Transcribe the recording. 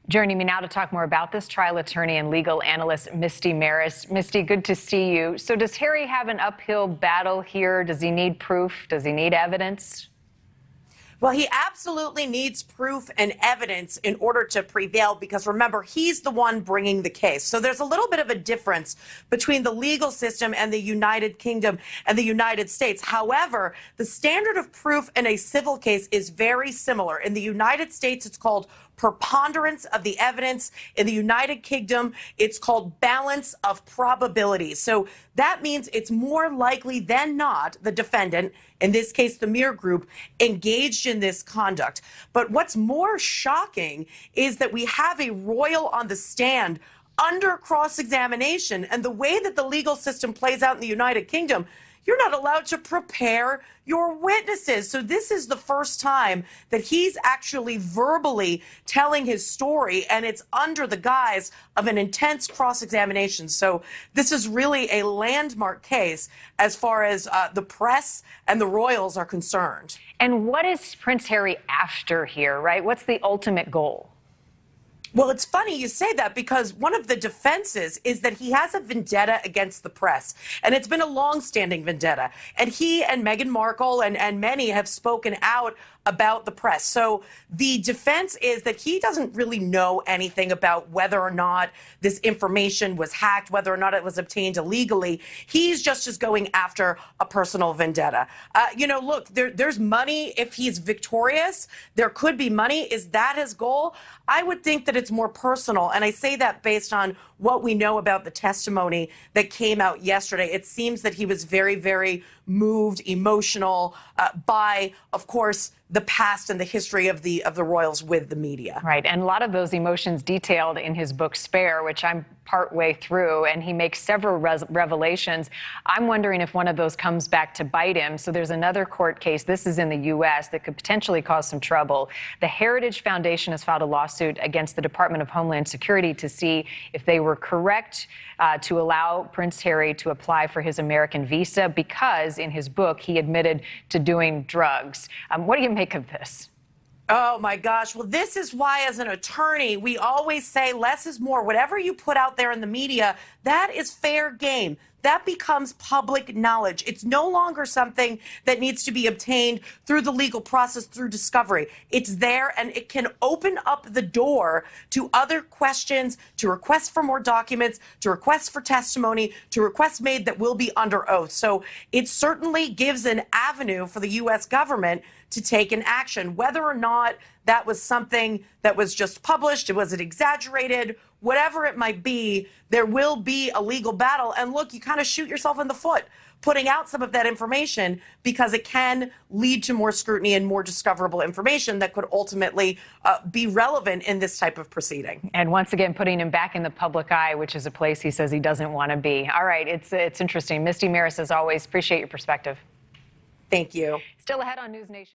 Joining me now to talk more about this, trial attorney and legal analyst Misty Marris. Misty, good to see you. So does Harry have an uphill battle here? Does he need proof? Does he need evidence? Well, he absolutely needs proof and evidence in order to prevail because, remember, he's the one bringing the case. So there's a little bit of a difference between the legal system and the United Kingdom and the United States. However, the standard of proof in a civil case is very similar. In the United States, it's called preponderance of the evidence. In the United Kingdom, it's called balance of probabilities. So that means it's more likely than not the defendant, in this case the Mir Group, engaged in this conduct. But what's more shocking is that we have a royal on the stand under cross-examination, and the way that the legal system plays out in the United Kingdom, you're not allowed to prepare your witnesses. So this is the first time that he's actually verbally telling his story, and it's under the guise of an intense cross-examination. So this is really a landmark case as far as the press and the royals are concerned. And what is Prince Harry after here, right? What's the ultimate goal? Well, it's funny you say that because one of the defenses is that he has a vendetta against the press, and it's been a long-standing vendetta. And he and Meghan Markle and many have spoken out about the press. So the defense is that he doesn't really know anything about whether or not this information was hacked, whether or not it was obtained illegally. He's just going after a personal vendetta. Look, there's money if he's victorious. There could be money. Is that his goal? I would think that it's more personal, and I say that based on what we know about the testimony that came out yesterday. It seems that he was very, very moved, emotional by, of course, the past and the history of the royals with the media. Right, and a lot of those emotions detailed in his book Spare, which I'm partway through, and he makes several revelations. I'm wondering if one of those comes back to bite him. So there's another court case, this is in the U.S., that could potentially cause some trouble. The Heritage Foundation has filed a lawsuit against the Department of Homeland Security to see if they were correct to allow Prince Harry to apply for his American visa because in his book he admitted to doing drugs. What do you make of this? Oh, my gosh. Well, this is why, as an attorney, we always say less is more. Whatever you put out there in the media, that is fair game. That becomes public knowledge. It's no longer something that needs to be obtained through the legal process, through discovery. It's there, and it can open up the door to other questions, to requests for more documents, to requests for testimony, to requests made that will be under oath. So it certainly gives an avenue for the U.S. government to take an action, whether or not that was something that was just published, was it exaggerated, whatever it might be, there will be a legal battle. And look, you kind of shoot yourself in the foot putting out some of that information because it can lead to more scrutiny and more discoverable information that could ultimately be relevant in this type of proceeding. And once again, putting him back in the public eye, which is a place he says he doesn't want to be. All right, it's interesting. Misty Marris, as always, appreciate your perspective. Thank you. Still ahead on NewsNation.